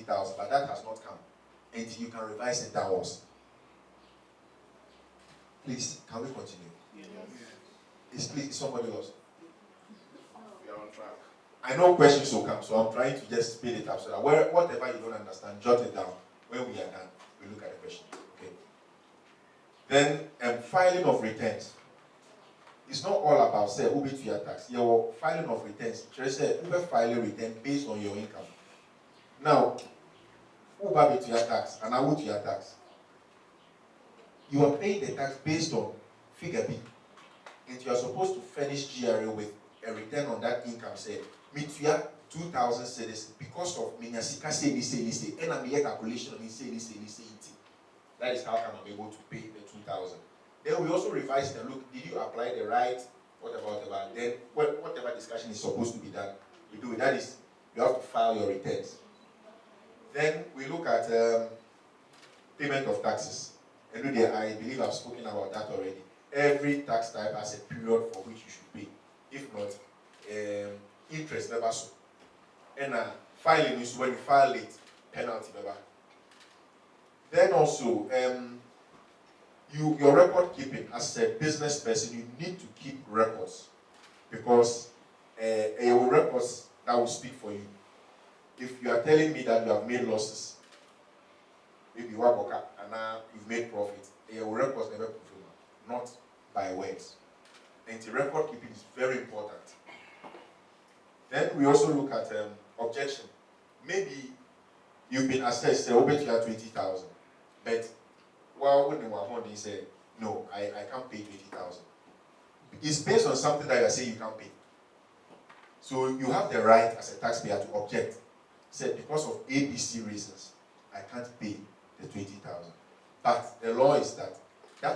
20,000, but that has not come. And you can revise it downwards. Please, can we continue? Yes. Please, is somebody else? We are on track. I know questions will come, so I'm trying to just speed it up so that whatever you don't understand, jot it down. When we are done, we look at the question. Okay. Then, filing of returns. It's not all about, say, who to your tax. Your filing of returns, just say, who filing return based on your income. Now, who to your tax and who to your tax? You are paying the tax based on figure B. And you are supposed to furnish GRA with a return on that income, say, me to your 2,000 cedis because of me say, and I'm here calculation of say. That is how come I'm able to pay the 2,000. Then we also revise it and look, did you apply the right, whatever. Then whatever discussion is supposed to be done, we do it. That is, you have to file your returns. Then we look at payment of taxes. And I believe I've spoken about that already. Every tax type has a period for which you should pay. If not, interest never so. And filing is when you file late, penalty never. Then also, your record keeping as a business person, you need to keep records because your records that will speak for you. If you are telling me that you have made losses, maybe you work and now you've made profit, your records never confirm, not by words. And the record keeping is very important. Then we also look at objection. Maybe you've been assessed, say, over to your 20,000, but when they say, no, I can't pay 20,000. It's based on something that you are saying you can't pay. So you have the right as a taxpayer to object. Say, because of ABC reasons, I can't pay the 20,000. But the law is that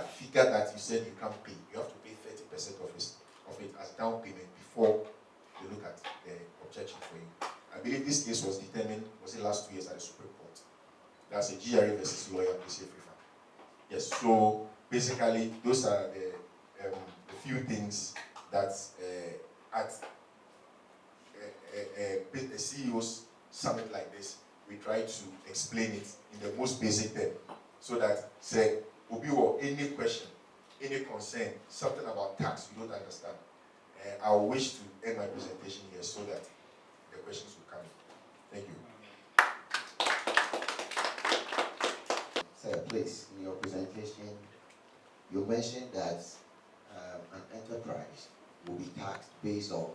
figure that you said you can't pay, you have to pay 30% of it as down payment before they look at the objection for you. I believe this case was determined, was it last 2 years at the Supreme Court? That's a GRA versus lawyer PCF refund. Yes, so basically those are the few things that at a CEO's summit like this, we try to explain it in the most basic term so that, say, Obi or any question, any concern, something about tax you don't understand, I wish to end my presentation here so that the questions will come in. Thank you. Sir, please, in your presentation, you mentioned that an enterprise will be taxed based on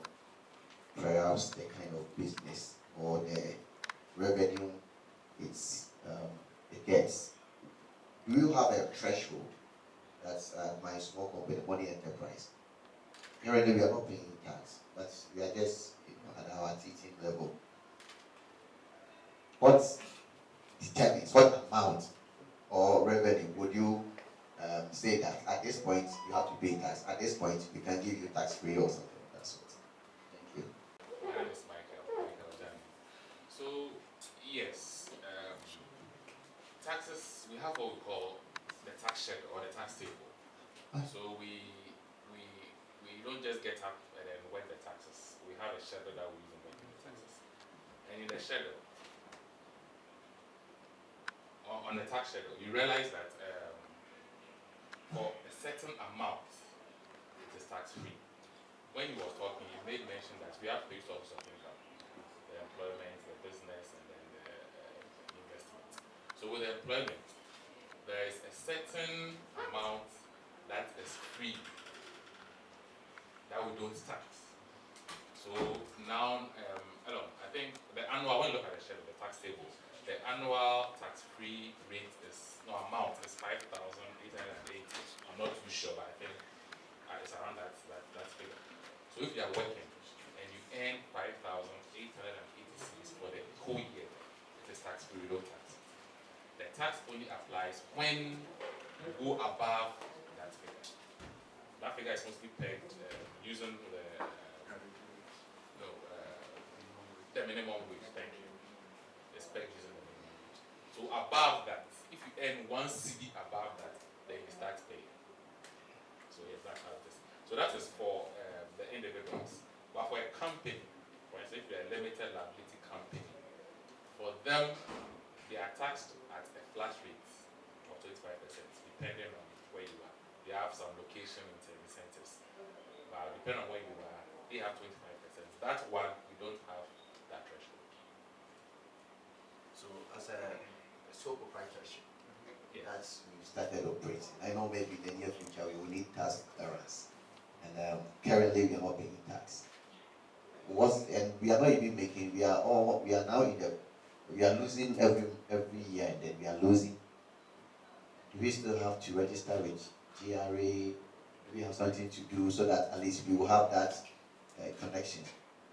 perhaps the kind of business or the revenue it gets. Do you have a threshold that's my small company, money enterprise? Currently, we are not paying tax, but we are just at our teaching level. What determines, what amount or revenue would you say that at this point you have to pay tax? At this point, we can give you tax free or something of that sort. Thank you. My name is Michael Jani. So, yes, taxes, we have what we call the tax schedule or the tax table. So we don't just get up and then work the taxes. We have a schedule that we use in working the taxes. And in the schedule, on the tax schedule, you realize that for a certain amount, it is tax-free. When you were talking, you made mention that we have three sources of income: the employment, the business, and then the investment. So with the employment, there is a certain amount that is free that we don't tax. So now, I think the annual, when you look at the schedule, the tax table, the annual tax-free rate is, amount is 5,880. I'm not too sure, but I think it's around that figure. So if you are working and you earn 5,880 for the whole year, it is tax-free, no tax. The tax only applies when you go above that figure. That figure is mostly pegged using the minimum wage. Thank you. It's pegged using the minimum wage. So above that, if you earn 1 CD above that, then you start paying. So yes, that's how it is. So that is for the individuals. But for a company, for instance, if you're a limited liability company, for them, they are taxed at a flat rate of 25%, depending on where you are. They have some location incentives, but depending on where you are, they have 25%. That one, we don't have that threshold. So as a sole proprietorship, Yes. that's we started operating. I know maybe in the near future we will need tax clearance, and currently we are not paying tax. And we are not even making. We are now in the. We are losing every year, and then we are losing. Do we still have to register with GRA? Do we have something to do so that at least we will have that connection?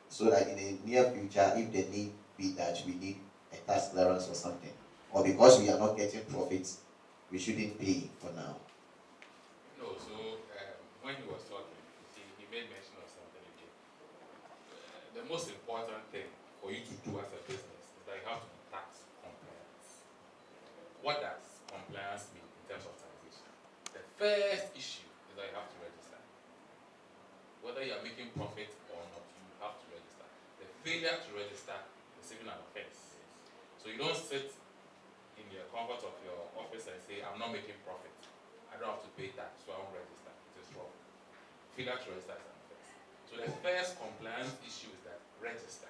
So that in the near future, if the need be that we need a tax clearance or something, or because we are not getting profits, we shouldn't pay for now. No, so when he was talking, he made mention of something again. The most important thing for you to do as a business is that you have to be tax compliant. What does compliance mean in terms of taxation? The first issue is that you have to register. Whether you are making profit or not, you have to register. The failure to register is even an offense. So you don't sit in the comfort of your office and say, I'm not making profit. I don't have to pay tax, so I won't register. It is wrong. Failure to register is an offense. So the first compliance issue is that register.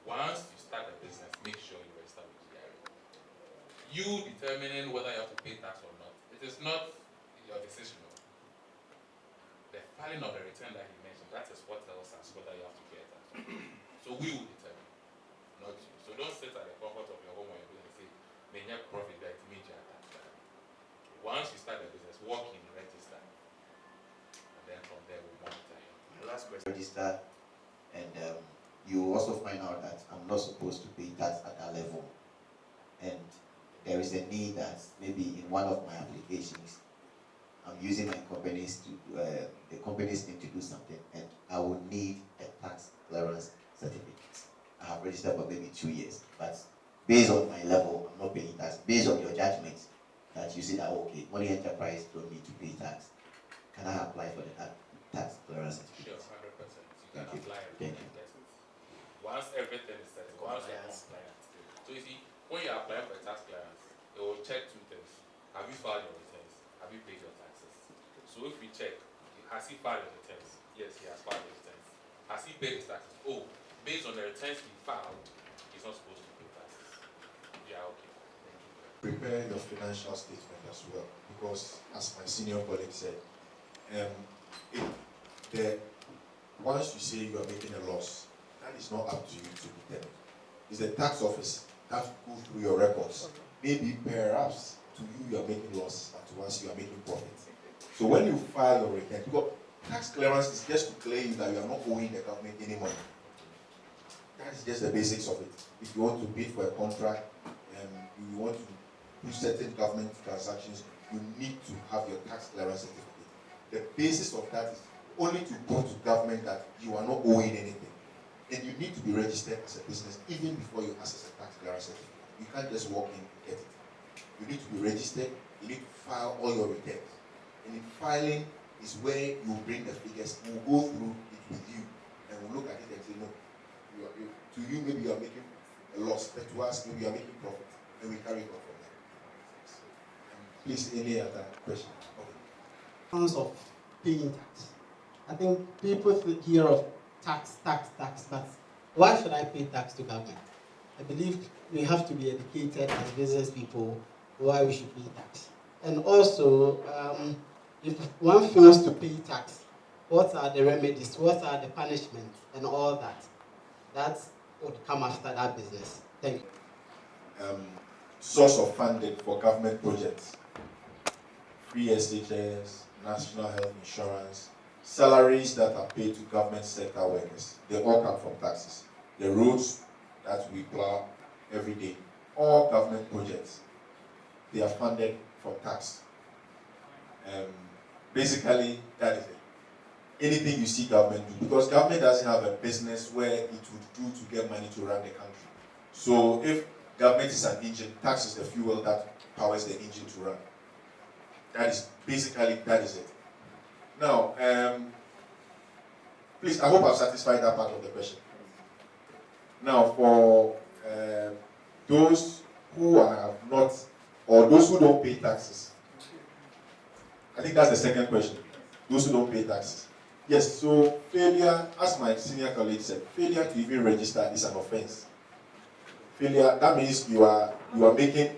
Once you start a business, make sure you register with GRA. You determining whether you have to pay tax or not, it is not your decision. The filing of the return that he mentioned, that is what tells us whether you have to pay tax. So we will determine, not you. So don't sit at the comfort of your home or your business and say, may net profit that immediate tax. Once you start a business, walk in, register. And then from there we monitor you. My last question. Register, and you also find out that I'm not supposed to pay tax at that level. And there is a need that maybe in one of my applications, I'm using my companies to, the companies need to do something, and I will need a tax clearance certificate. I have registered for maybe 2 years, but based on my level, I'm not paying tax. Based on your judgment, that you see that, okay, money enterprise don't need to pay tax. Can I apply for the tax clearance certificate? Sure, 100%. You can Thank you. apply and Thank get you. it. Once everything is set, once you're compliant. So you see, when you're applying for a tax clearance, it will check two things. Have you filed your returns? Have you paid your taxes? So if we check, has he filed his returns? Yes, he has filed his returns. Has he paid his taxes? Oh, based on the returns he filed, he's not supposed to pay taxes. Yeah, okay. Thank you. Prepare your financial statement as well, because as my senior colleague said, once you say you are making a loss, that is not up to you to determine. It's the tax office that will go through your records. Maybe perhaps to you are making loss, but to us you are making profit. So when you file your return, because tax clearance is just to clear you that you are not owing the government any money. That is just the basics of it. If you want to bid for a contract, you want to do certain government transactions, you need to have your tax clearance certificate. The basis of that is only to prove to government that you are not owing anything. And you need to be registered as a business even before you access a tax clearance certificate. You can't just walk in and get it. You need to be registered, you need to file all your returns. And in filing is where you bring the figures, we'll go through it with you, and we'll look at it and say, no, to you maybe you are making a loss, but to us maybe you are making profit, and we carry it on from there. Please, any other question? Okay. Terms of paying tax. I think people hear of tax, but why should I pay tax to government? I believe we have to be educated as business people why we should pay tax. And also, if one fails to pay tax, what are the remedies, what are the punishments, and all that? That would come after that business. Thank you. Source of funding for government projects: free SHS, national health insurance, salaries that are paid to government sector workers. They all come from taxes. The roads that we plow every day, all government projects, they are funded from tax. Basically, that is it. Anything you see government do, because government doesn't have a business where it would do to get money to run the country. So if government is an engine, tax is the fuel that powers the engine to run. That is basically, that is it. Now, please, I hope I've satisfied that part of the question. Now, for those who are not, or those who don't pay taxes. I think that's the second question. Those who don't pay taxes. Yes, so failure, as my senior colleague said, failure to even register is an offense. Failure, that means you are making,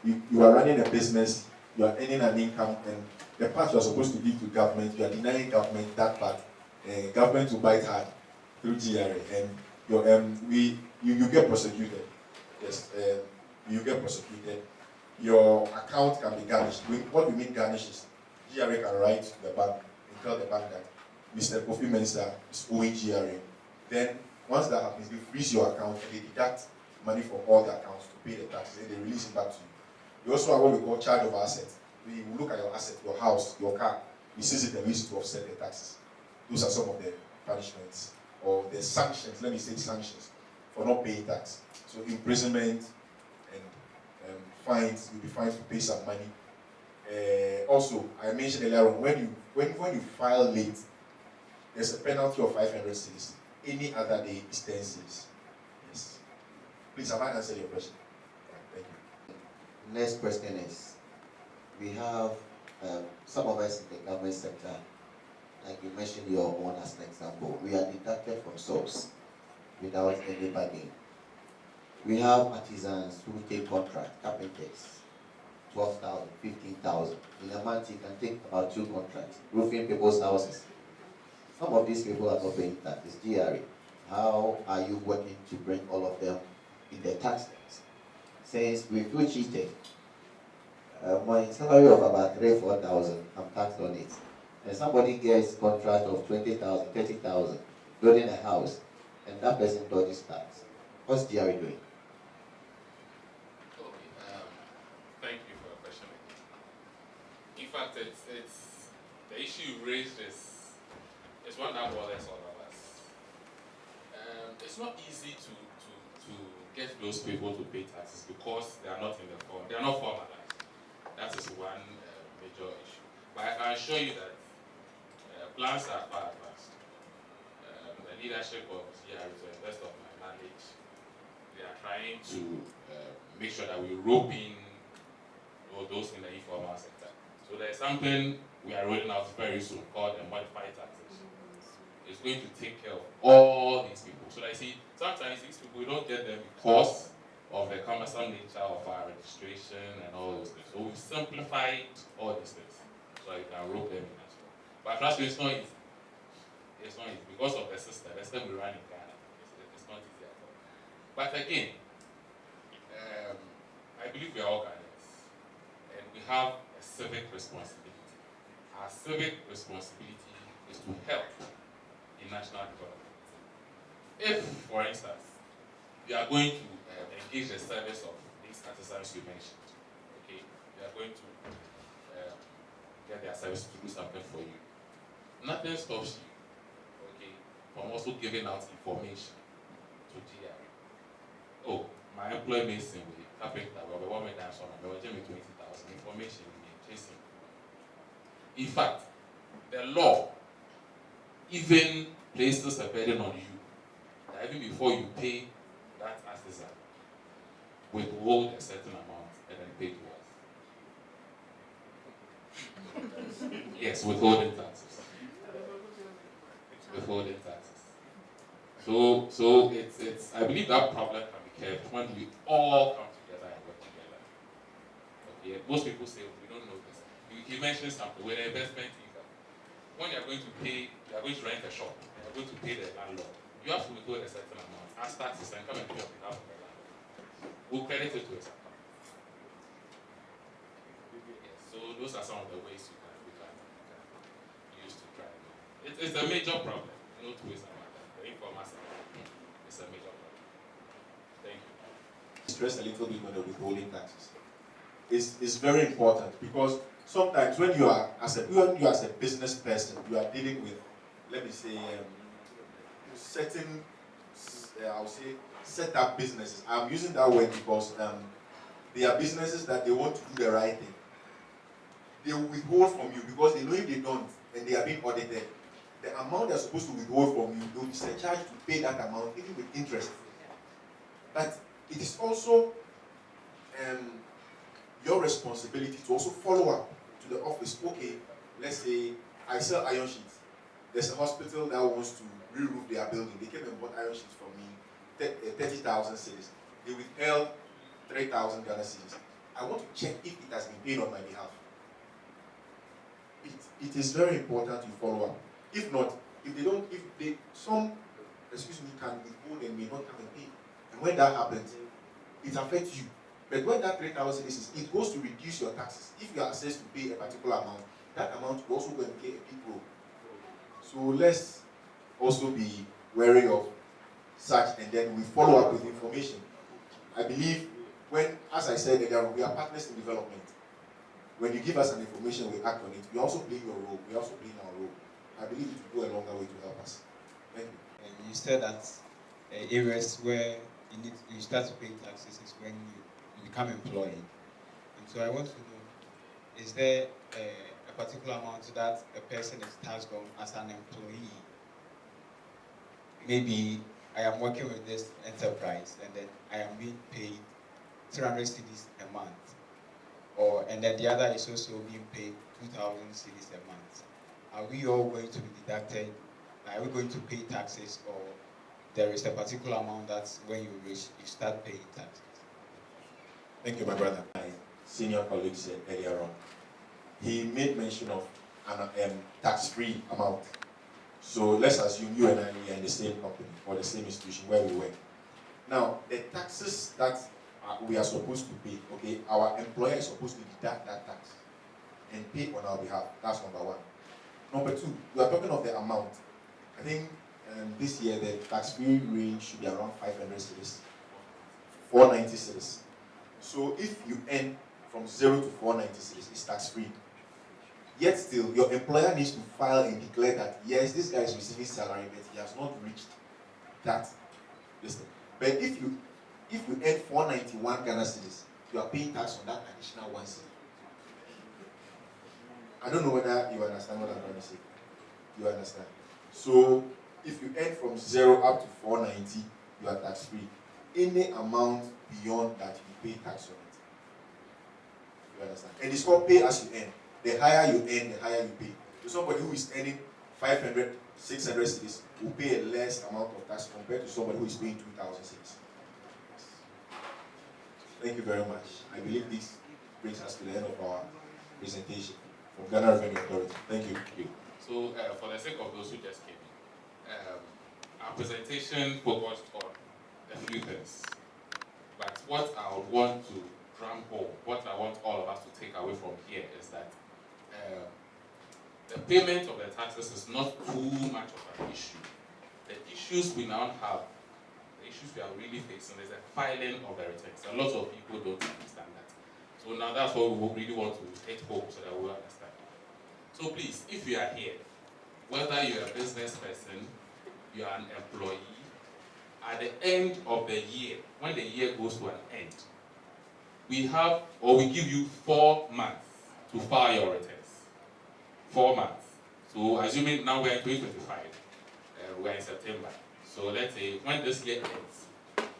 you are running a business, you are earning an income, and the part you are supposed to give to government, you are denying government that part. Government will bite hard through GRA, and you get prosecuted. Yes, you get prosecuted. Your account can be garnished. What we mean garnished is GRA can write to the bank and tell the bank that Mr. Kofi Mensah is owing GRA. Then once that happens, they freeze your account and they deduct money from all the accounts to pay the taxes and they release it back to you. You also have what we call charge of assets. We look at your asset, your house, your car, we seize it and use it to offset the taxes. Those are some of the punishments or the sanctions, let me say sanctions, for not paying tax. So imprisonment and fines, you'll be fined to pay some money. Also, I mentioned earlier on, when you file late, there's a penalty of 500 cedis. Any other day is 10 cedis. Yes. Please, have I answered your question? Thank you. Next question is, we have some of us in the government sector, like you mentioned your own as an example, we are deducted from source without any bargain. We have artisans who take contract, carpenters, 12,000, 15,000. In a month, you can take about 2 contracts, roofing people's houses. Some of these people are not paying taxes, GRA. How are you working to bring all of them in the tax laws? Since we feel cheated, my salary of about 3,000, 4,000, I'm taxed on it. And somebody gets contract of 20,000, 30,000, building a house, and that person dodges tax. What's GRA doing? Okay, thank you for your question. In fact, it's the issue you raised is one that bothers all of us. It's not easy to get those people to pay taxes because they are not in the form, they are not formalized. That is one major issue. But I can assure you that plans are far advanced. The leadership of GRA, to the best of my knowledge, they are trying to make sure that we rope in those in the informal sector. So there's something we are rolling out very soon called the modified taxation. It's going to take care of all these people. So I see sometimes these people, we don't get them because of the cumbersome nature of our registration and all those things. So we've simplified all these things so you can rope them in as well. But trust me, it's not easy. It's not easy because of the system we run in Ghana. It's not easy at all. But again, I believe we are all Ghanaians and we have a civic responsibility. Our civic responsibility is to help in national development. If, for instance, you are going to engage the service of these artisans you mentioned, okay, you are going to get their service to do something for you. Nothing stops you, okay, from also giving out information to GRA. Oh, my employee Mason with carpenter, but one man dance on me, but 20,000 information chasing. In fact, the law even places a burden on you that even before you pay that artisan, withhold a certain amount and then pay to us. Yes, withholding taxes. Withholding taxes. So it's I believe that problem can be kept when we all come together and work together. Okay, most people say we don't know this. He mentioned something with investment income. When you are going to pay, you are going to rent a shop, you are going to pay the landlord. You have to withhold a certain amount as taxes and come and pay on behalf of the landlord. We'll credit it to his account. Yes, so those are some of the ways we can use to try. It's a major problem. No two ways about that. The informal sector is a major problem. Thank you. Stress a little bit on the withholding taxes. It's very important because sometimes when you are as a business person, you are dealing with, let me say, certain, I'll say, set up businesses. I'm using that word because they are businesses that they want to do the right thing. They will withhold from you because they know if they don't and they are being audited, the amount they're supposed to withhold from you, they'll be surcharged to pay that amount, even with interest. But it is also your responsibility to also follow up to the office. Okay, let's say I sell iron sheets. There's a hospital that wants to re-roof their building. They came and bought iron sheets from me, 30,000 cedis. They withheld 3,000 Ghana cedis. I want to check if it has been paid on my behalf. It is very important to follow up. If not, some can withhold and may not come and pay. And when that happens, it affects you. But when that 3,000 is, it goes to reduce your taxes. If you are assessed to pay a particular amount, that amount will also go and play a big role. So let's also be wary of such, and then we follow up with information. I believe as I said earlier, we are partners in development. When you give us an information, we act on it. We also play your role. We also play our role. I believe it will go a longer way to help us. Thank you. And you said that areas where you start to pay taxes is when you become employed. And so I want to know, is there a particular amount that a person is taxed on as an employee? Maybe I am working with this enterprise and then I am being paid 300 cedis a month. And then the other is also being paid 2,000 cedis a month. Are we all going to be deducted? Are we going to pay taxes, or there is a particular amount that's when you reach, you start paying taxes? Thank you, my brother. My senior colleague said earlier on, he made mention of an tax-free amount. So let's assume you and I are in the same company or the same institution where we work. Now, the taxes that we are supposed to pay, okay, our employer is supposed to deduct that tax and pay on our behalf. That's number one. Number two, we are talking of the amount. I think this year the tax-free range should be around 500 cedis, 490 cedis. So if you earn from 0 to 490 cedis, it's tax-free. Yet still, your employer needs to file and declare that yes, this guy is receiving salary, but he has not reached that. But if you earn 491 Ghana cedis, you are paying tax on that additional 1 cedi. I don't know whether you understand what I'm trying to say. You understand? So if you earn from 0 up to 490, you are tax free. Any amount beyond that, you pay tax on it. You understand? And it's called pay as you earn. The higher you earn, the higher you pay. So somebody who is earning 500, 600 cedis will pay a less amount of tax compared to somebody who is paying 2,000 cedis. Thank you very much. I believe this brings us to the end of our presentation from Ghana Revenue Authority. Thank you. So, for the sake of those who just came in, our presentation focused on a few things. But what I would want to drum home, what I want all of us to take away from here is that the payment of the taxes is not too much of an issue. The issues we now have, the issues we are really facing is the filing of the returns. A lot of people don't understand that. So now that's what we really want to hit home so that we understand. So please, if you are here, whether you're a business person, you are an employee, at the end of the year, when the year goes to an end, we give you 4 months to file your returns. 4 months. So assuming now we're in 2025, we're in September. So let's say when this year ends,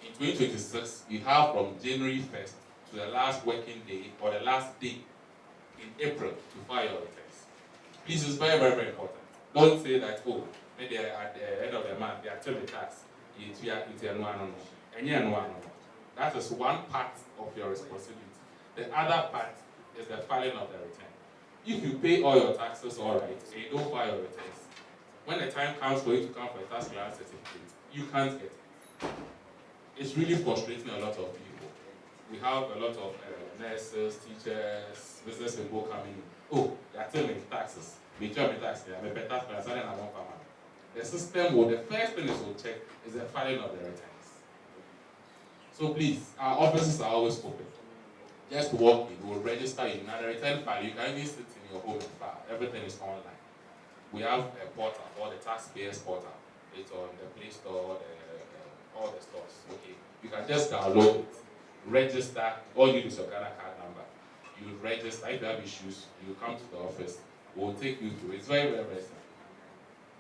in 2026, you have from January 1st to the last working day or the last day in April to file your returns. Please, it's very, very, very important. Don't say that, oh, maybe at the end of the month, they are telling the tax. That is one part of your responsibility. The other part is the filing of the return. If you pay all your taxes all right, and you don't file your returns, when the time comes for you to come for a tax clearance certificate, you can't get it. It's really frustrating a lot of people. We have a lot of nurses, teachers, business people coming in. Oh, they are telling me taxes. We tell me taxes. I'm a better tax and I won't come out. The system the first thing it will check is the filing of the returns. So please, our offices are always open. Just walk in, we'll register you. Now the return file, you can even sit in your home and file. Everything is online. We have a portal, or the taxpayers portal. It's on the Play Store, all the stores. Okay, you can just download it, register. All you need is your Ghana card number. You register. If you have issues, you come to the office. We'll take you through. It's very, very, very simple.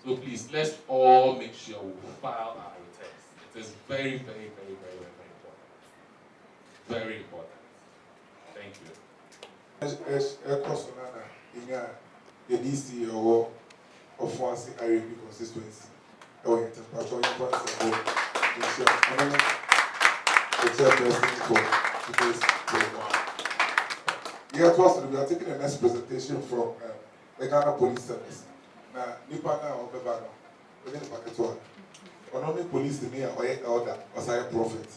So please, let's all make sure we file our returns. It is very, very, very, very, very, very important. Very important. Thank you. The DC or Fancy IRP consistency. Oh, yeah, that's what you're going to we are taking the next presentation from the Ghana Police Service. Now, Nipana or Bebano, within the packet one. Only police to me or elder or a prophet.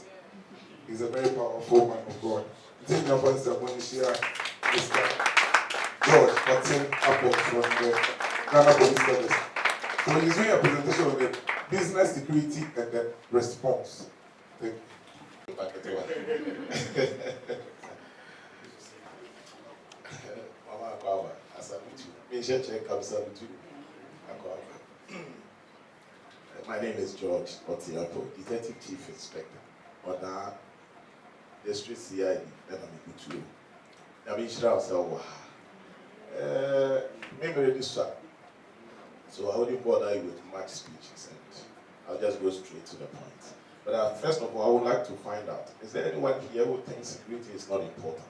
He's a very powerful man of God. Take your voice when you share Mr. George Martin Apple from the Ghana Police Service. So he's doing a presentation of the business security and the response. Thank you. My name is George Otiapo, Detective Chief Inspector, Oda District CID, and I'm a good I'm in Shroud, memory this one. So I wouldn't bother you with much speeches, and I'll just go straight to the point. But first of all, I would like to find out, is there anyone here who thinks security is not important?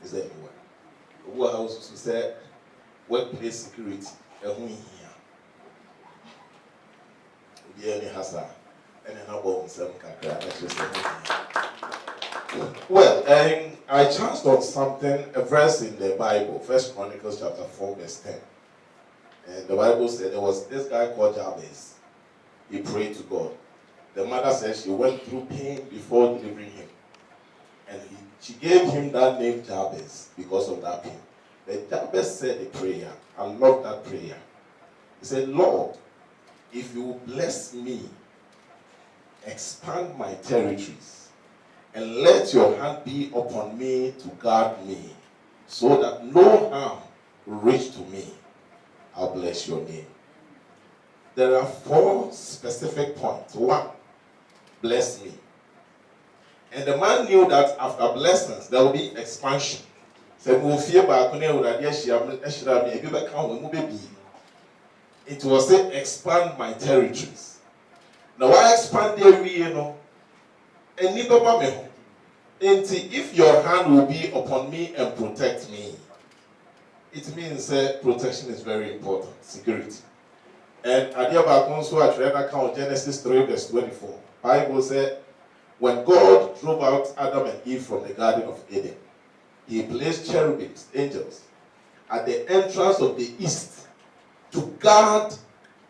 Is there anyone? Who also say workplace security? Who in here? Well, I chanced on something, a verse in the Bible, First Chronicles chapter 4, verse 10. And the Bible said there was this guy called Jabez. He prayed to God. The mother said she went through pain before delivering him. And she gave him that name Jabez because of that pain. But Jabez said a prayer. I love that prayer. He said, Lord, if you bless me, expand my territories, and let your hand be upon me to guard me, so that no harm will reach to me, I'll bless your name. There are 4 specific points. 1, bless me. And the man knew that after blessings, there will be expansion. It was said, expand my territories. Now, I expand the if your hand will be upon me and protect me, it means protection is very important, security. And at Genesis 3, verse 24, Bible said, when God drove out Adam and Eve from the Garden of Eden, he placed cherubims, angels, at the entrance of the east to guard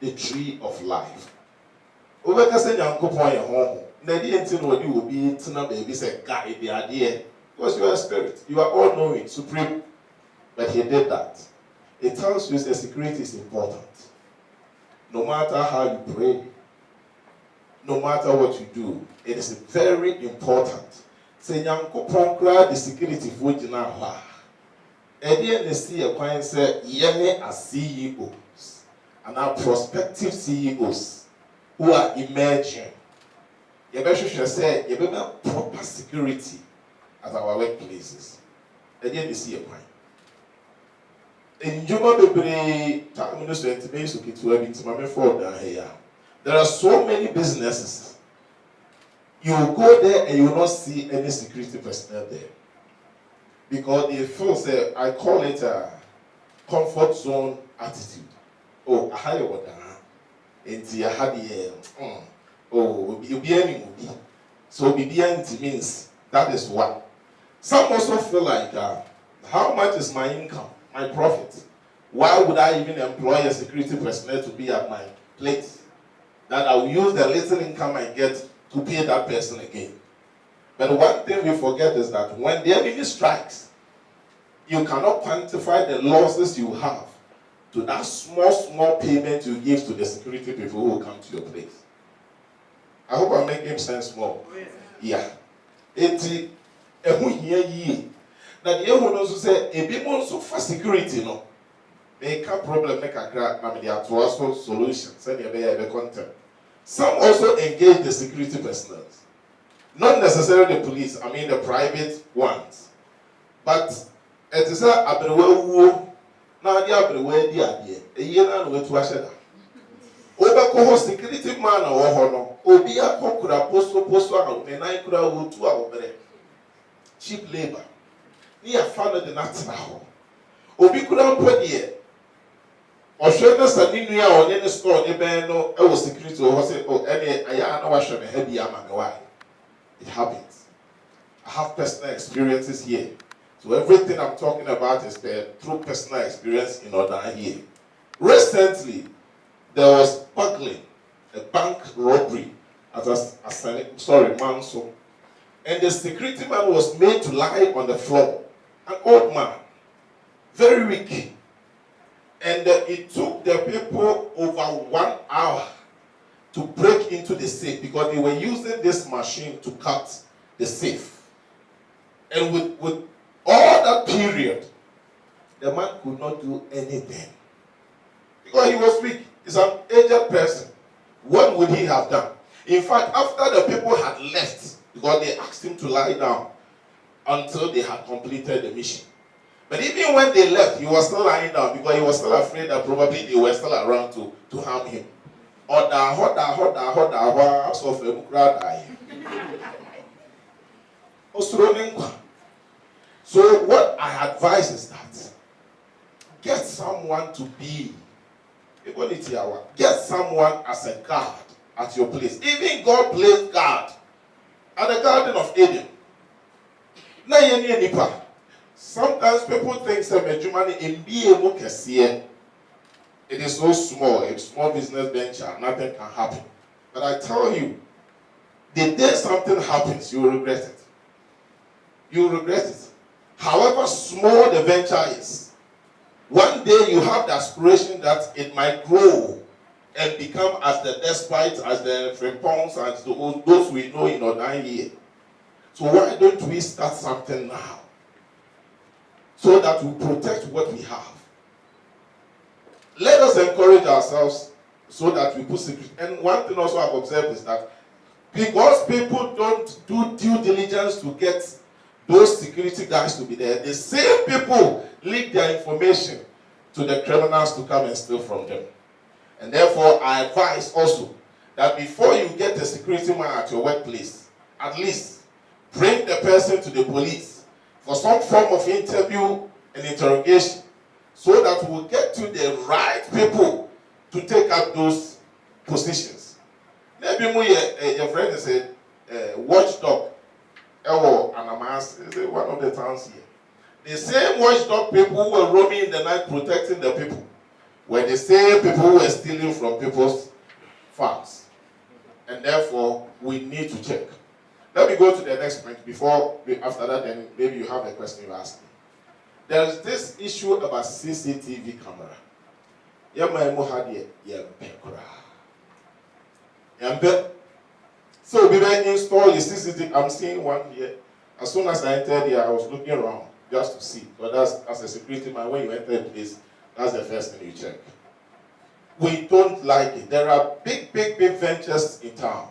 the tree of life. Because you are a spirit, you are all knowing, supreme. But he did that. It tells you that security is important. No matter how you pray, no matter what you do, it is very important. Say, the security for Jinawa. And they see a client say, Yene as CEOs and our prospective CEOs who are emerging. You better say, you better proper security at our workplaces. And then they see a client. In Juma there are so many businesses. You will go there and you will not see any security personnel there. Because they feel, say, I call it a comfort zone attitude. Oh, I had what I had the oh, you'll be any movie. So BBNT means that is what. Some also feel like how much is my income, my profit? Why would I even employ a security personnel to be at my place? That I will use the little income I get to pay that person again. But one thing we forget is that when the enemy strikes, you cannot quantify the losses you have to that small payment you give to the security people who come to your place. I hope I'm making sense more. Yeah. It's a here. Now the other also say a bit more so for security, no. Make a problem make a crack, maybe there are also solutions. Send your content. Some also engage the security personnel. Not necessarily the police, I mean the private ones. But it is a abrewe now the abrewe the idea. A year and way to asheda. Over security man or honor. Obia kokura posto and menai kura wutu a obere. cheap labor. Near found the natural. Obi couldn't put here. Or show us a new year or any store, even no, I was security or was it, or any, I know I should heavy am and why. It happens. I have personal experiences here. So everything I'm talking about is the true personal experience in order here. Recently, there was burglary, a bank robbery at a mansion. And the security man was made to lie on the floor. An old man, very weak. And it took the people over 1 hour to break into the safe because they were using this machine to cut the safe. And with all that period, the man could not do anything. Because he was weak. He's an aged person. What would he have done? In fact, after the people had left, because they asked him to lie down until they had completed the mission. But even when they left, he was still lying down because he was still afraid that probably they were still around to harm him. So what I advise is that get someone to be, get someone as a guard at your place. Even God placed guard at the Garden of Eden. Sometimes people think it is so small, a small business venture, nothing can happen. But I tell you, the day something happens, you will regret it. You will regret it. However small the venture is, one day you have the aspiration that it might grow and become as the despite, as the Frimpons, as those we know in our year. So why don't we start something now? So that we protect what we have. Let us encourage ourselves so that we put secret. And one thing also I've observed is that because people don't do due diligence to get those security guys to be there, the same people leak their information to the criminals to come and steal from them. And therefore, I advise also that before you get a security man at your workplace, at least bring the person to the police for some form of interview and interrogation so that we'll get to the right people to take up those positions. Maybe your friend is a watchdog, one of the towns here. The same watchdog people who were roaming in the night protecting the people were the same people who were stealing from people's farms. And therefore, we need to check. Let me go to the next point after that, then maybe you have a question you ask me. There's this issue about CCTV camera. So we will install the CCTV. I'm seeing one here. As soon as I entered here, I was looking around just to see. But that's, as a security man, when you enter a place, that's the first thing you check. We don't like it. There are big ventures in town.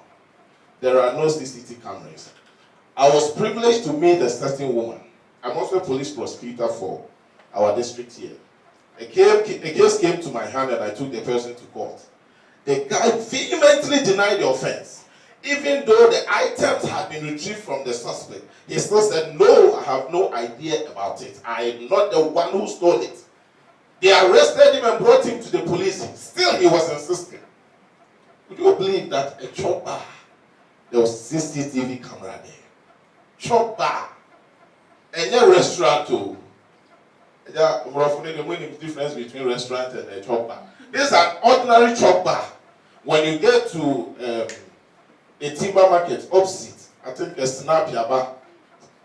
There are no CCTV cameras. I was privileged to meet a certain woman. I'm also a police prosecutor for our district here. A case came to my hand and I took the person to court. The guy vehemently denied the offense. Even though the items had been retrieved from the suspect, he still said, no, I have no idea about it. I am not the one who stole it. They arrested him and brought him to the police. Still, he was insisting. Would you believe that a chop bar, there was CCTV camera there? Chop bar. And a restaurant too. The difference between restaurant and a chop bar. This is an ordinary chop bar. When you get to a timber market opposite, I think a Nhyiraba,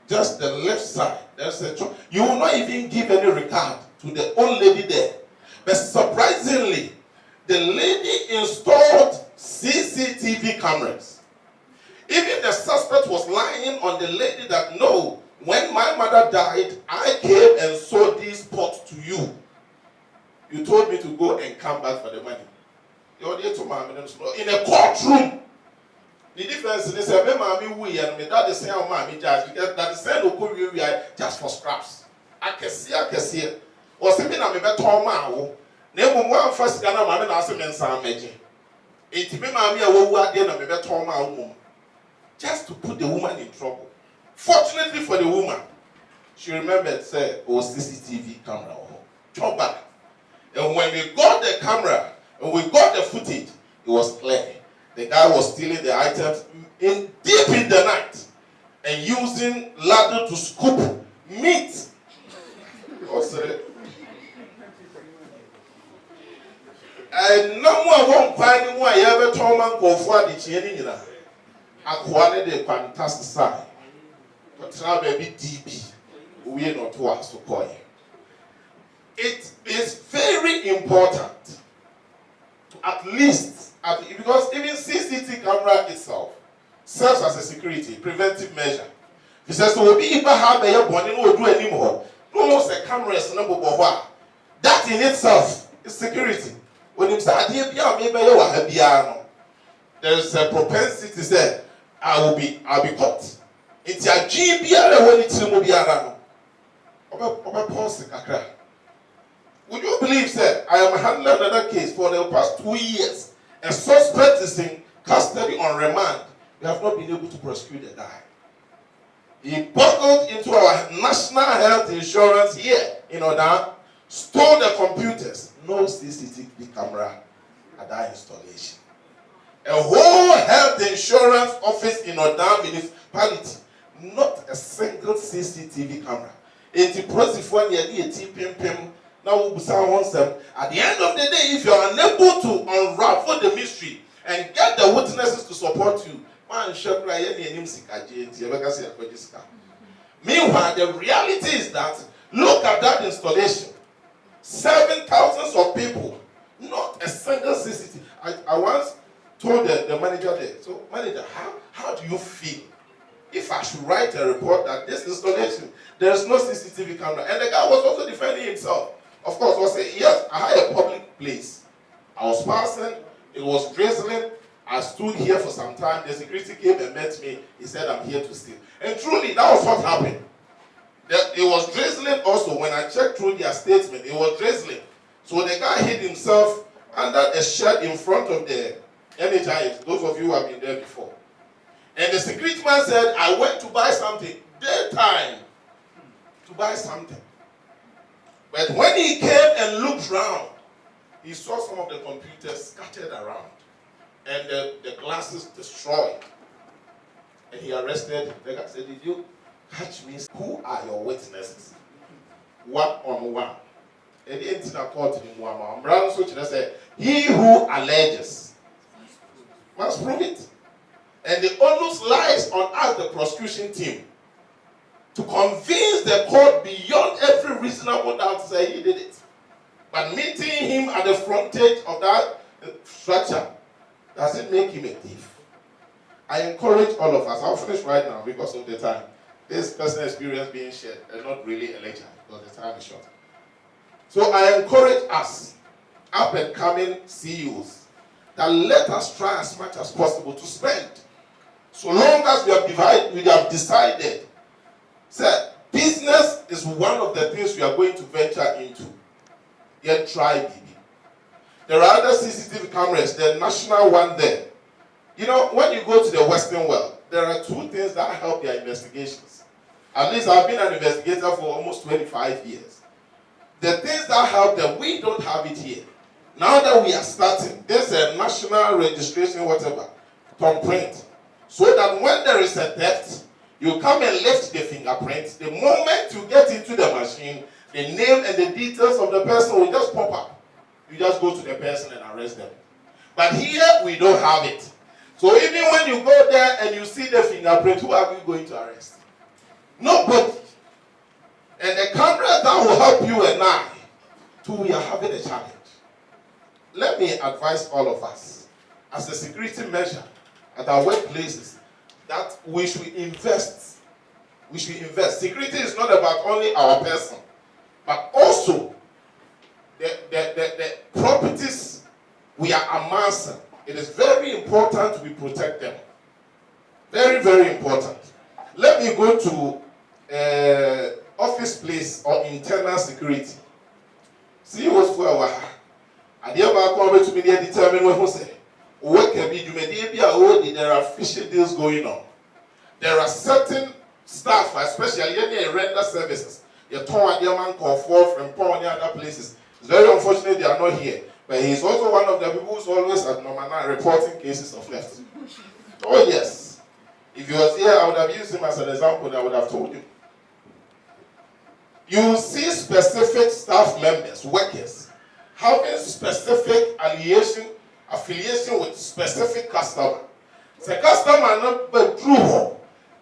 just the left side, there's a chop. You will not even give any regard to the old lady there. But surprisingly, the lady installed CCTV cameras. Even the suspect was lying on the lady that, no, when my mother died, I came and sold this pot to you. You told me to go and come back for the money. You're there to in a courtroom. The difference is that that the same mommy judge because that the same just for scraps. I can see. Or something I'm a better man. Never one first Ghana man and ask him and some magic. It may mammy a woman again, I'm a better man. Just to put the woman in trouble. Fortunately for the woman, she remembered, say, oh, CCTV camera. Turn back. And when we got the camera and we got the footage, it was clear. The guy was stealing the items deep in the night and using ladder to scoop meat. And no more won't find him why ever told man go for the chin. I wanted a fantastic sign. But now, baby, DB, we are not to us to call him. It is very important to at least, because even CCTV camera itself serves as a security, preventive measure. He says, so we'll be able to have a bonnie, no do anymore. No more a camera is number one. That in itself is security. When you say, there is a propensity to say, I'll be caught. It's a GBR when it's a would you believe that I am handling another case for the past 2 years? A suspect is in custody on remand. We have not been able to prosecute the guy. He buckled into our national health insurance here in Odan, stole the computers, no CCTV camera at that installation. A whole health insurance office in Odan municipality, not a single CCTV camera. 80% pim. Now, at the end of the day, if you are unable to unravel the mystery and get the witnesses to support you, meanwhile, the reality is that look at that installation. 7,000 of people, not a single CCTV. I once told the manager there, so manager, how do you feel if I should write a report that this installation, there is no CCTV camera? And the guy was also defending himself. Of course, was saying, yes, I had a public place. I was passing, it was drizzling. I stood here for some time. The security came and met me. He said, I'm here to steal. And truly, that was what happened. It was drizzling also. When I checked through their statement, it was drizzling. So the guy hid himself under a shed in front of the NHIS. Those of you who have been there before. And the security man said, I went to buy something. Daytime. To buy something. But when he came and looked round, he saw some of the computers scattered around and the glasses destroyed. And he arrested. The guy said, did you catch me? Who are your witnesses? One-on-one. And the entity called him one. Brown Switch said, he who alleges must prove it. And the onus lies on us, the prosecution team, to convince the court beyond every reasonable doubt to say he did it. But meeting him at the frontage of that structure doesn't make him a thief. I encourage all of us, I'll finish right now because of the time. This personal experience being shared is not really a lecture because the time is short. So I encourage us, up and coming CEOs, that let us try as much as possible to spend. So long as we have decided, sir, business is one of the things we are going to venture into. Yet try, baby. There are other CCTV cameras, the national one there. You know, when you go to the Western world, there are two things that help their investigations. At least I've been an investigator for almost 25 years. The things that help them, we don't have it here. Now that we are starting, there's a national registration, whatever, thumbprint. So that when there is a theft, you come and lift the fingerprint. The moment you get into the machine, the name and the details of the person will just pop up. You just go to the person and arrest them. But here, we don't have it. So even when you go there and you see the fingerprint, who are you going to arrest? Nobody. And the camera that will help you and I, too, we are having a challenge. Let me advise all of us, as a security measure at our workplaces, that we should invest. We should invest. Security is not about only our person, but also the properties we are amassing. It is very important we protect them. Very, very important. Let me go to office place or internal security. See what's for our. I dear about to be determined when who say, there are fishy deals going on. There are certain staff, especially any render services, your Tom Diamond call forth from Paul and other places. It's very unfortunate they are not here. But he's also one of the people who's always at number 9 reporting cases of theft. Oh yes. If he was here, I would have used him as an example and I would have told you. You see specific staff members, workers, having specific affiliation with specific customer. The customer not be true.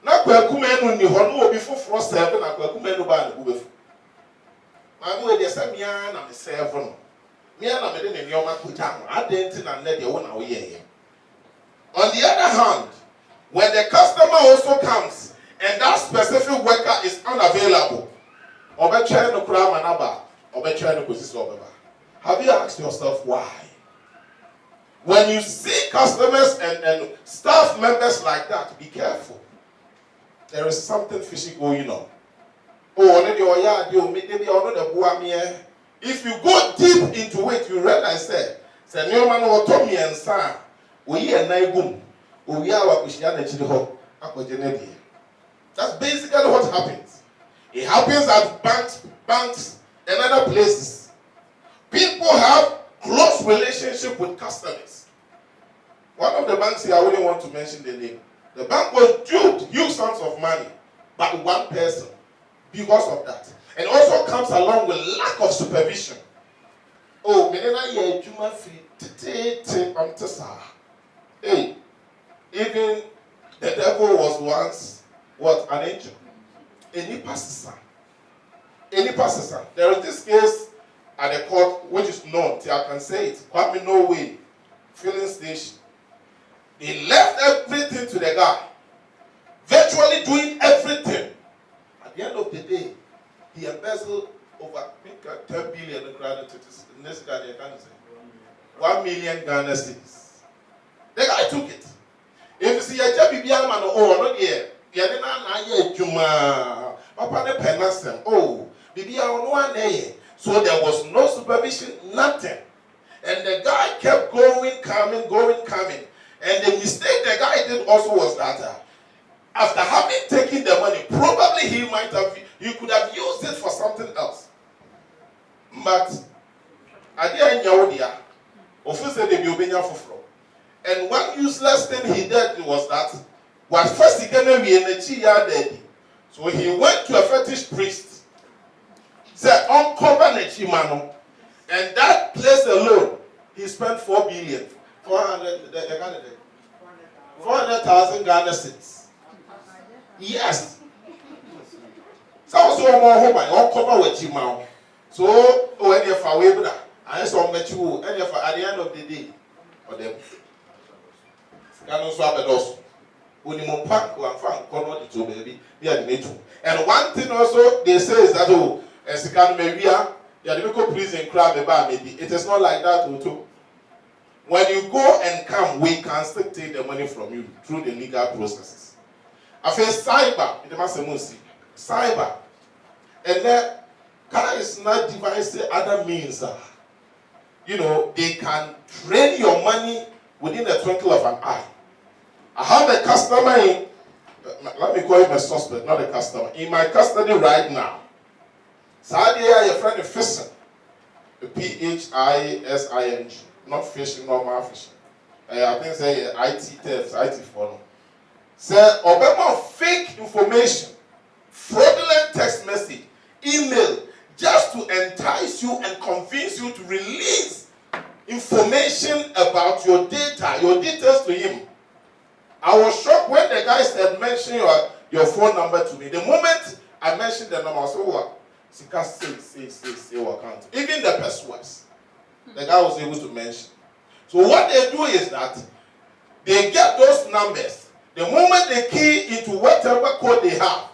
Na kwakumenu ni ho no obi foforo serve na kwakumenu ba na bubefu. Ma mo dey say mia na me serve no. Mia na me de ne nyoma kuta no. Adenti na nne de wo na wo ye. On the other hand, when the customer also comes and that specific worker is unavailable, obetwa no kura manaba, obetwa no kosisi obeba. Have you asked yourself why? When you see customers and staff members like that, be careful. There is something fishy going on. If you go deep into it, you realize that that's basically what happens. It happens at banks and other places. People have close relationship with customers. One of the banks here, I wouldn't want to mention the name. The bank was due huge sums of money by one person because of that. And also comes along with lack of supervision. Oh, hey, even the devil was once what? An angel. Any pastor. There is this case at the court which is known, I can say it, Kwame No Way, filling station. They left everything to the guy, virtually doing everything. At the end of the day, he embezzled over 10 billion next guy they can say 1 million Ghana cedis. The guy took it. If you see a Jabi Biaman or not here, Papa ne penasem. Oh, Bibia on one day. So there was no supervision, nothing. And the guy kept going, coming. And the mistake the guy did also was that after having taken the money, probably he could have used it for something else. But at the end, and one useless thing he did was that first he came in. So he went to a fetish priest, said, uncover Nechimano. And that place alone, he spent 4 billion, 400,000 Ghana cedis. Yes. So more home, I uncover with Chimao. So, when you're far away, I saw met you, and at the end of the day, or them. Cannot swap it also. And one thing also they say is that it is not like that too. When you go and come, we can still take the money from you through the legal processes. I feel cyber, it must be cyber, and then Ghana is not devising other means. They can drain your money within the twinkle of an eye. I have a customer in, let me call him a suspect, not a customer, in my custody right now. Sadia, your friend is fishing. P-H-I-S-I-N-G. Not fishing, normal fishing. I think say IT theft, IT phone. Say, Obama fake information, fraudulent text message, email, just to entice you and convince you to release information about your data, your details to him. I was shocked when the guy said, mention your phone number to me. The moment I mentioned the number, I said, what? Say what account. Even the passwords, the guy was able to mention. So what they do is that they get those numbers. The moment they key into whatever code they have,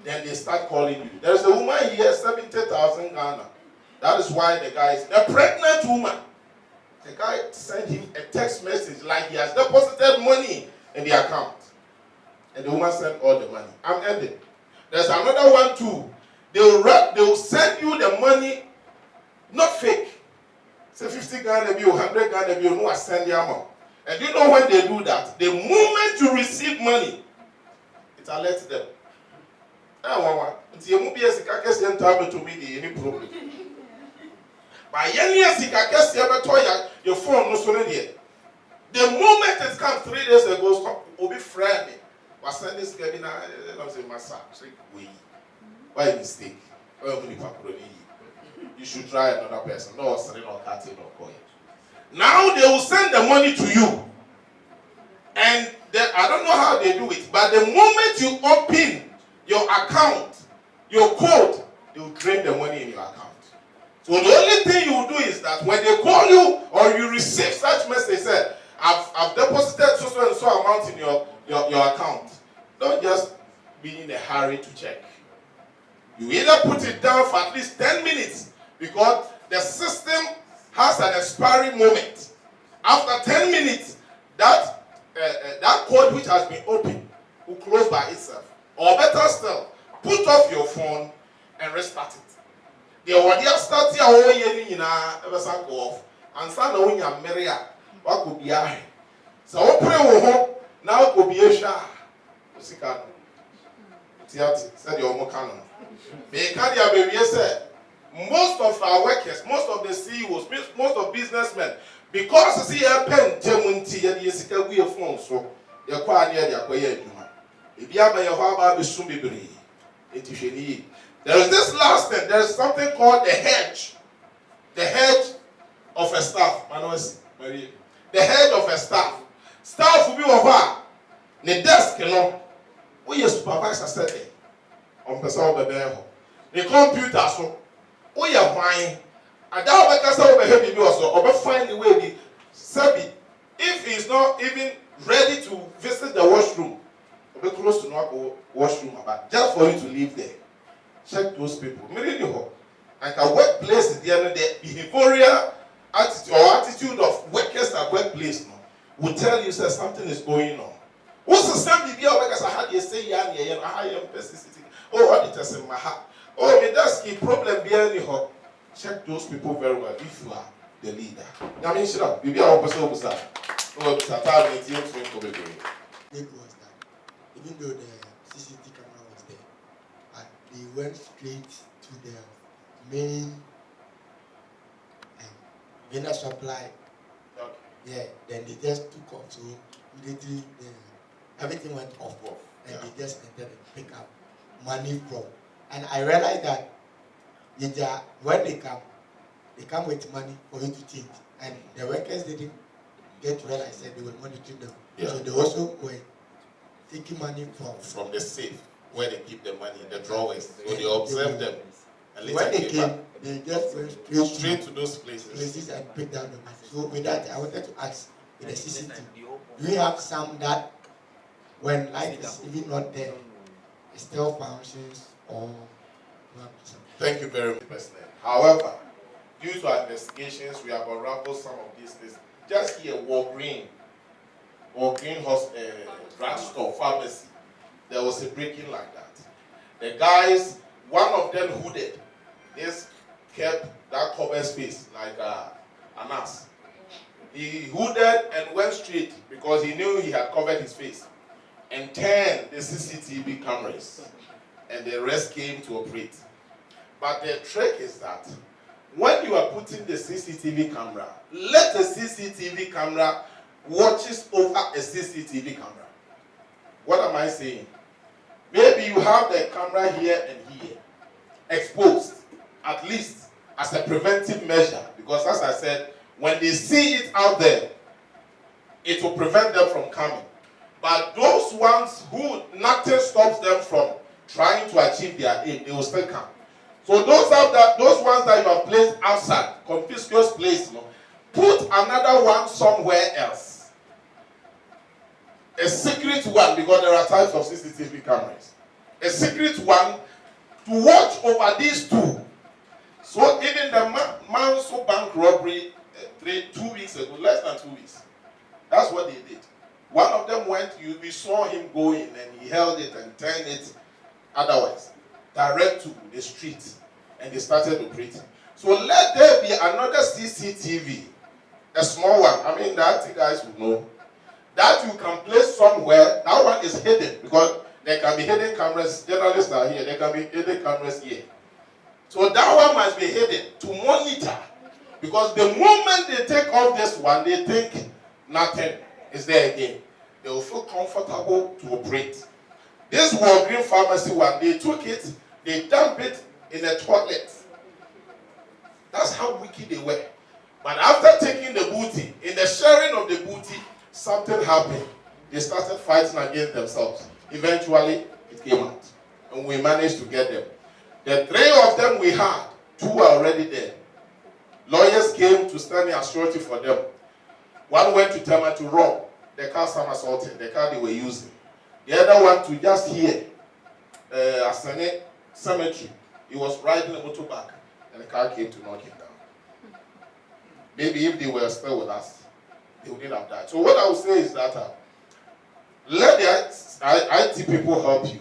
then they start calling you. There's a woman here, 70,000 Ghana. That is why the guy is a pregnant woman. The guy sent him a text message like he has deposited money in the account. And the woman sent all the money. I'm ending. There's another one too. They will send you the money, not fake. Say 50 Ghana bill, 100 Ghana bill, no, I send the amount. And you know when they do that, the moment you receive money, it alerts them. Any problem. But your phone no so the moment it comes 3 days ago, stop, will be friendly. Was send this guy in a massage. Why mistake? You should try another person. No, selling or cutting or coin. Now they will send the money to you. And I don't know how they do it, but the moment you open your account, your code, they will drain the money in your account. So the only thing you will do is that when they call you or you receive such message, say, I've deposited so and so amount in your account. Don't just be in a hurry to check. You either put it down for at least 10 minutes because the system has an expiry moment. After 10 minutes, that code which has been opened will close by itself. Or better still, put off your phone and restart it. The audio start here ever go off. And so when you're married, what could be a so open now could be a shah. Said your mocanon. Most of our workers, most of the CEOs, most of businessmen, because see a pen temunti and yesika we of phone so you're quite near the acquire. If you have a harbor, be soon be brave. There is this last thing, there is something called the hedge. The hedge of a staff. The hedge of a staff. Staff will be over. The desk, we your supervisor said it. On person the computer so we are wine. And that worker say over here also over find the way be Sabi. If he's not even ready to visit the washroom, be close to no washroom about just for you to live there. Check those people. Like a workplace is the end the behavioral attitude or attitude of workers at workplace will tell you that something is going on. What's the same workers I had you say I am persisting. Oh, what it is in my heart. Oh, me that's the problem behind the check those people very well if you are the leader. I mean, sure, maybe our person was that. Oh, Tata, it was that even though the CCTV camera was there, they went straight to the main vendor supply. Okay. Yeah, then they just took off. So immediately everything went off. And they just entered and pick up money from. And I realized that when they come with money for you to change. And the workers didn't get to realize that they were monitoring them. Yeah. So they also were taking money from the safe where they keep the money, the drawers. So they observe them. And later when they came, they just went straight to those places and picked down the money. So with that, I wanted to ask with the CCTV, do we have some that when light is even not there, it still functions or? Thank you very much, President. However, due to our investigations, we have unraveled some of these things. Just here, Walgreen drugstore, pharmacy, there was a break-in like that. The guys, one of them hooded. This kept that cover space like an ass. He hooded and went straight because he knew he had covered his face and turned the CCTV cameras and the rest came to operate. But the trick is that when you are putting the CCTV camera, let the CCTV camera watches over a CCTV camera. What am I saying? Maybe you have the camera here and here exposed, at least as a preventive measure, because as I said, when they see it out there, it will prevent them from coming. But those ones who nothing stops them from trying to achieve their aim, they will still come. So those ones that you have placed outside, conspicuous place, put another one somewhere else. A secret one, because there are types of CCTV cameras. A secret one to watch over these two. So even the Manso bank robbery 2 weeks ago, less than 2 weeks, that's what they did. One of them we saw him go in and he held it and turned it otherwise, direct to the street, and they started operating. So let there be another CCTV a small one. I mean, that you guys will know. That you can place somewhere. That one is hidden because there can be hidden cameras. Journalists are here. There can be hidden cameras here. So that one must be hidden to monitor. Because the moment they take off this one, they think nothing is there again. They will feel comfortable to operate. This Walgreen pharmacy one, they took it, they dumped it in a toilet. That's how wicked they were. But after taking the booty, in the sharing of the booty, something happened. They started fighting against themselves. Eventually, it came out. And we managed to get them. The 3 of them we had, 2 are already dead. Lawyers came to stand in as surety for them. One went to Tama to rob the car some assaulted, the car they were using. The other one to just hear Asane Cemetery. He was riding a motorbike and the car came to knock him down. Maybe if they were still with us, they wouldn't have died. So what I would say is that let the IT people help you.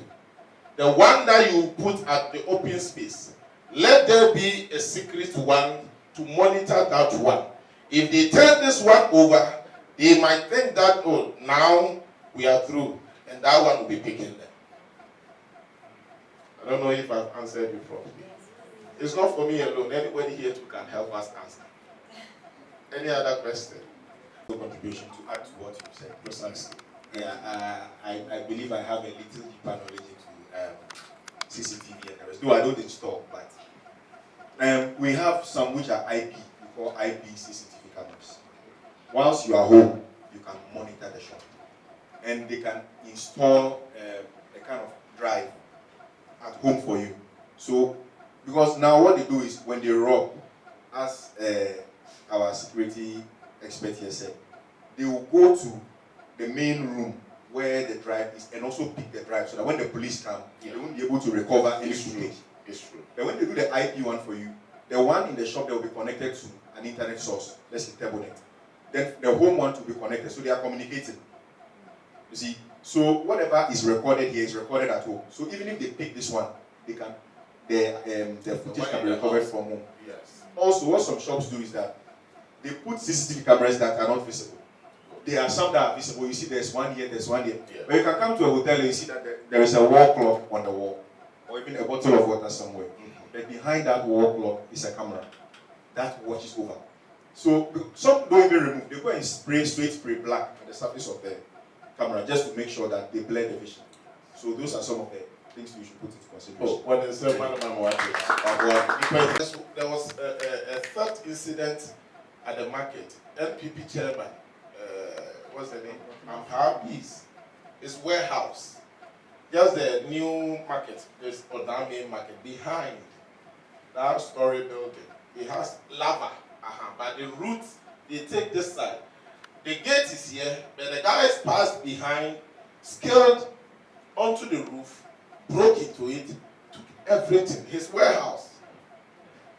The one that you put at the open space, let there be a secret one to monitor that one. If they turn this one over, they might think that, oh, now we are through, and that one will be picking them. I don't know if I've answered you properly. It's not for me alone. Anybody here too can help us answer. Any other question? No contribution to add to what you said. Precisely. Yeah, I believe I have a little deeper knowledge into CCTV and the rest. Though I don't install, but we have some which are IP. We call IP CCTV cameras. Once you are home, you can monitor the shop, and they can install a kind of drive at home for you. So, because now what they do is when they rob, as our security expert here said, they will go to the main room where the drive is and also pick the drive so that when the police come, they won't be able to recover any footage. It's true. But when they do the IP one for you, the one in the shop that will be connected to an internet source, let's say Tablenet. Then the home one to be connected, so they are communicating. You see, so whatever is recorded here is recorded at home. So even if they pick this one, they can the footage can be recovered from home. Yes. Also, what some shops do is that they put CCTV cameras that are not visible. There are some that are visible. You see, there's one here, there's one here. Yeah. But you can come to a hotel and you see that there is a wall clock on the wall, or even a bottle of water somewhere. But behind that wall clock is a camera that watches over. So some don't even remove. They go and spray black on the surface of the camera just to make sure that they blend the vision. So those are some of the things you should put into consideration. Oh, what is there was a third incident at the market. NPP chairman, what's the name? Peace. His warehouse. Just the new market, this Odame market, behind that story building. It has lava. But the roots, they take this side. The gate is here, but the guys passed behind, scaled onto the roof, broke into it, took everything. His warehouse.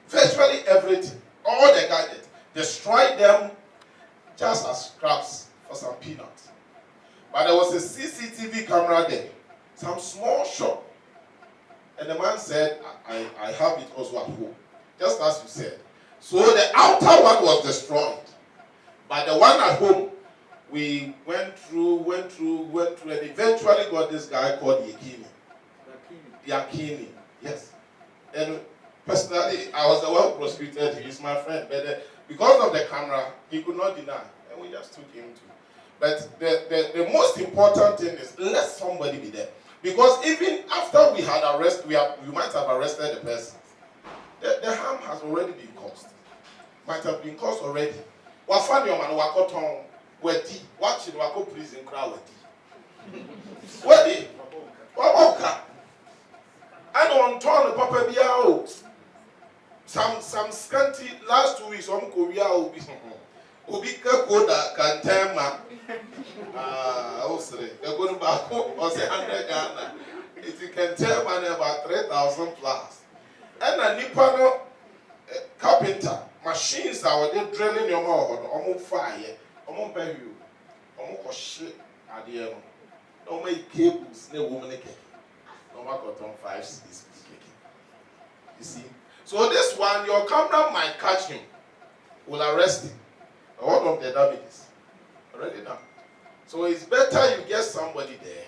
Virtually everything. All the gadgets. Destroyed them just as scraps for some peanuts. But there was a CCTV camera there. Some small shop. And the man said, I have it also at home. Just as you said. So the outer one was destroyed. But the one at home, we went through, and eventually got this guy called Yakini. Yes. And personally, I was the one who prosecuted him. He's my friend. But because of the camera, he could not deny. And we just took him to. But the most important thing is let somebody be there. Because even after we had arrested, we might have arrested the person. The harm has already been caused. Might have been caused already. Wafani oman wakoton wedi. Watch it wako prison crowd wedi. Wedi. Waboka. And on turn papa biao. Some scanty last 2 weeks on Korea will be Ubika Koda Kantema. Osre. They're going back or say 100 Ghana. If you can tell man about 3,000 plus. And a Nippano carpenter, machines that were drilling your mouth, almost fire, almost pay you, almost shit at the end. No make cables, no woman cake. No matter on 5 cities. You see? So this one, your camera might catch him, will arrest him. All of the damages already done. So it's better you get somebody there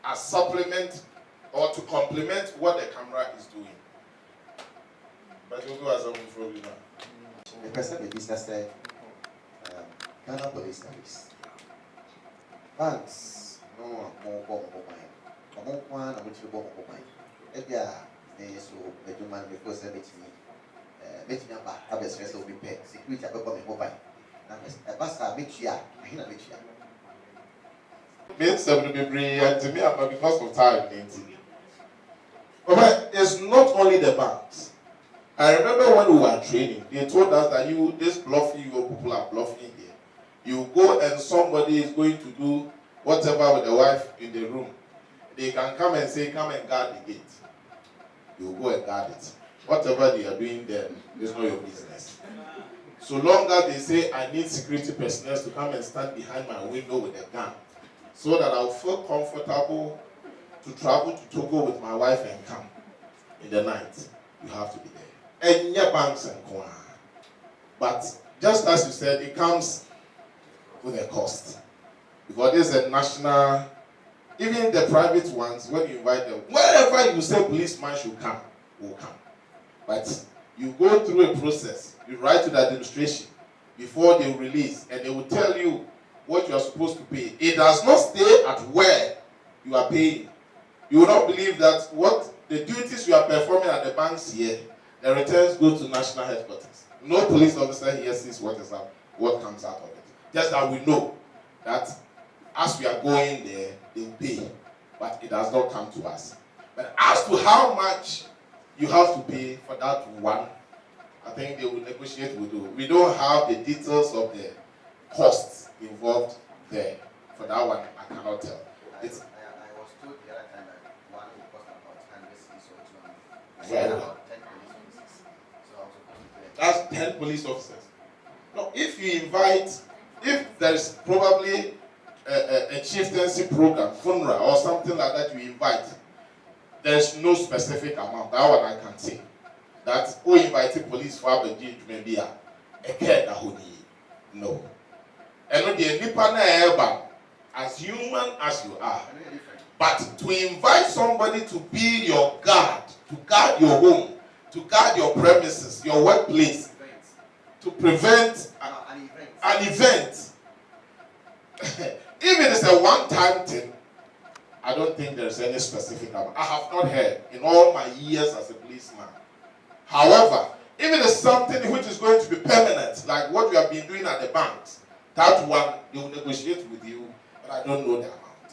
as supplement or to complement what the camera is doing. But you go as a problem now. The person the business said, Ghana police service. Banks, no more bomb mine. Among one, I'm going to bomb mine. Ebia, so the human before 70 meeting number, have a stress will be paid. Security are coming mobile. Now, a bus are make sure, I hear make sure. Means to be brilliant to me, but because of time, but it's not only the banks. I remember when we were training, they told us that this bluffing, your people are bluffing here. You go and somebody is going to do whatever with the wife in the room. They can come and say, come and guard the gate. You go and guard it. Whatever they are doing there is not your business. So long as they say, I need security personnel to come and stand behind my window with a gun, so that I'll feel comfortable to travel to Togo with my wife and come in the night, you have to be there. And your banks and Kwan. But just as you said, it comes with a cost. Because this is a national, even the private ones, when you invite them, wherever you say policeman should come, will come. But you go through a process, you write to the administration before they release, and they will tell you what you are supposed to pay. It does not stay at where you are paying. You will not believe that what the duties you are performing at the banks here, the returns go to national headquarters. No police officer here sees what comes out of it. Just that we know that as we are going there, they will pay, but it does not come to us. But as to how much you have to pay for that one, I think they will negotiate with you. We don't have the details of the costs involved there. For that one, I cannot tell. I was told the other time that one will cost about 100 cities or 200. I Very said well. about 10 police officers. So I was supposed to pay. That's 10 police officers. Now, if you invite, if there's probably a chieftaincy program, funeral, or something like that you invite, there's no specific amount. That one I can say. That who invited police for the G maybe a care that who need. No. And the nipa na as human as you are. But to invite somebody to be your guard, to guard your home, to guard your premises, your workplace, to prevent an event. If it is a one-time thing, I don't think there's any specific amount. I have not heard in all my years as a policeman. However, if it is something which is going to be permanent, like what you have been doing at the banks, that one, they will negotiate with you, but I don't know the amount.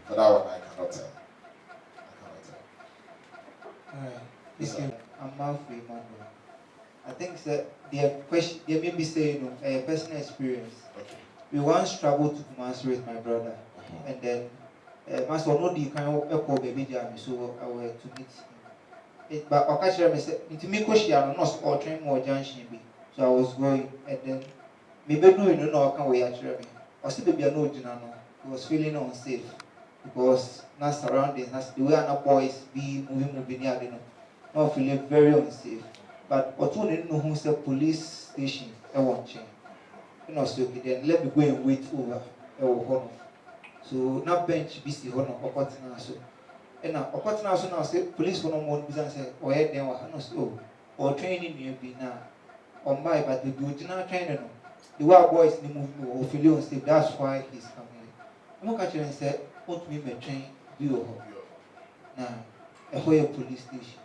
For that one, I cannot tell. Yes, I'm Malfoy Emmanuel. I think that the question, they may be saying, a personal experience. Okay. We once traveled to Kumasi with my brother, and then Master no the kind of echo baby jam, so I were to meet him. But occasionally, to me, Koshiano, not or train more junction. So I was going, and then maybe no, you know, I can't wait actually. Or still be a no, he was feeling unsafe because not surroundings, the way other boys be moving near them, not feeling very unsafe. But Otu didn't know who's the police station, I won't change. You know, so then let me go and wait over a honor. So now bench BC honor, Opotina so. And now Opotina so now say police for no more business, or head then was or training you be now on my, but the original training. The wild boys in the movement or feel unsafe, that's why he's coming. I'm not catching and said, what me may train you now, a whole police station.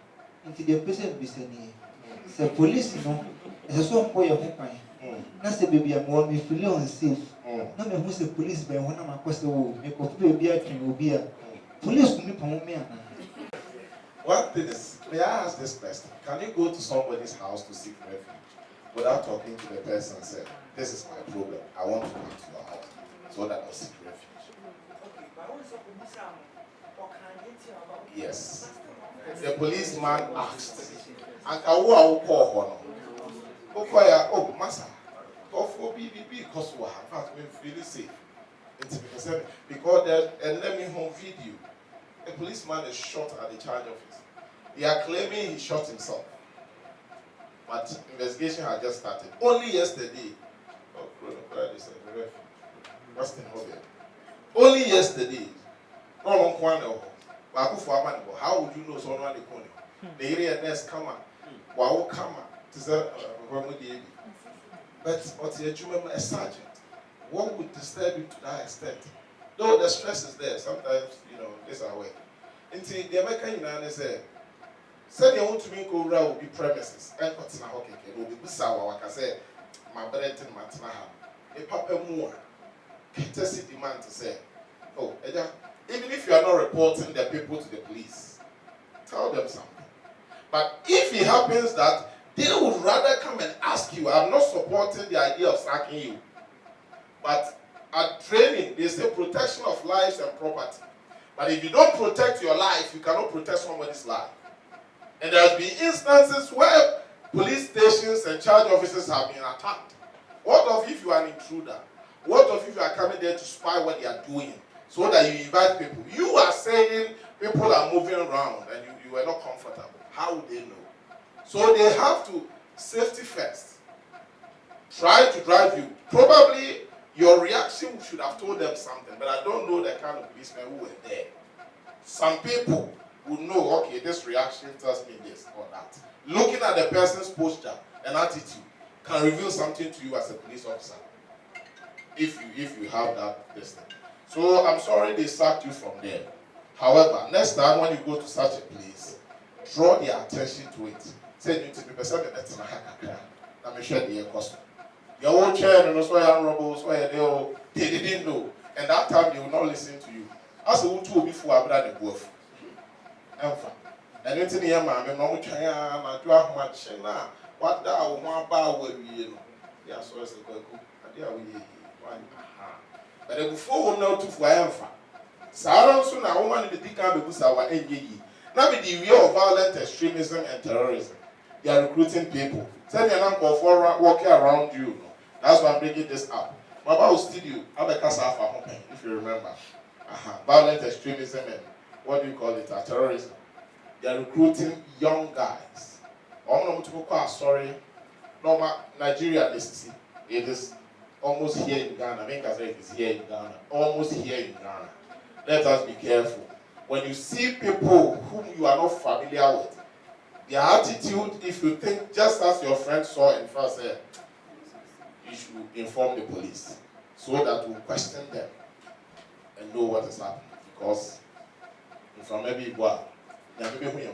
Into the person be saying, the police, you know, as a song for your home. That's the baby, I'm going to feel unsafe. No man who's the police by one of my questions, make of baby, I can be a police to me. One thing is, may I ask this question? Can you go to somebody's house to seek refuge without talking to the person and say, this is my problem, I want to come to your house so that I'll seek refuge? Yes. The policeman asked, and I will call her. Oh, master, go for BBB because we have been feeling safe. Because there's a let me home video. A policeman is shot at the charge office. They are claiming he shot himself. But investigation has just started. Only yesterday, said, what's the hobby? Only yesterday, no one can know. How would you know someone the corner? The area nest come on. Wow, come on. But what's your a sergeant? What would disturb you to that extent? Though the stress is there, sometimes, this are way. Until the American United said, said you want to make over will be premises, and what's in a hockey, it will be Busawa, like I said, my bread and Matanaha. A papa more. Courtesy demand to say, oh, even if you are not reporting the people to the police, tell them something. But if it happens that they would rather come and ask you, I'm not supporting the idea of sacking you, but at training, they say protection of lives and property. But if you don't protect your life, you cannot protect somebody's life. And there have been instances where police stations and charge officers have been attacked. What of if you are an intruder? What of if you are coming there to spy what they are doing so that you invite people? You are saying people are moving around and you are not comfortable. How would they know? So they have to safety first. Try to drive you. Probably your reaction should have told them something, but I don't know the kind of policemen who were there. Some people would know, okay, this reaction tells me this or that. Looking at the person's posture and attitude can reveal something to you as a police officer. If you have that distance. So I'm sorry they sacked you from there. However, next time when you go to such a place, draw their attention to it. Say you to be person that let me share the cost. Your own chair and also young robbers where they didn't know. And that time they will not listen to you. As a would before I brought the wolf. And it's in the mamma, no china, my drug much now. What thou want bow will be. Yeah, so as a good idea we. But before we know to fire, Sarah soon a woman in the Tika because our NGE. Now, with the view of violent extremism and terrorism, they are recruiting people. Send your number for walking around you. That's why I'm bringing this up. Mama will steal you. Have a casa for home, if you remember. Violent extremism and what do you call it? Terrorism. They are recruiting young guys. Sorry, normal Nigeria. This it is almost here in Ghana. I think I said it is here in Ghana. Almost here in Ghana. Let us be careful. When you see people whom you are not familiar with, their attitude, if you think just as your friend saw in first, you should inform the police so that we'll question them and know what is happening. Because from maybe everybody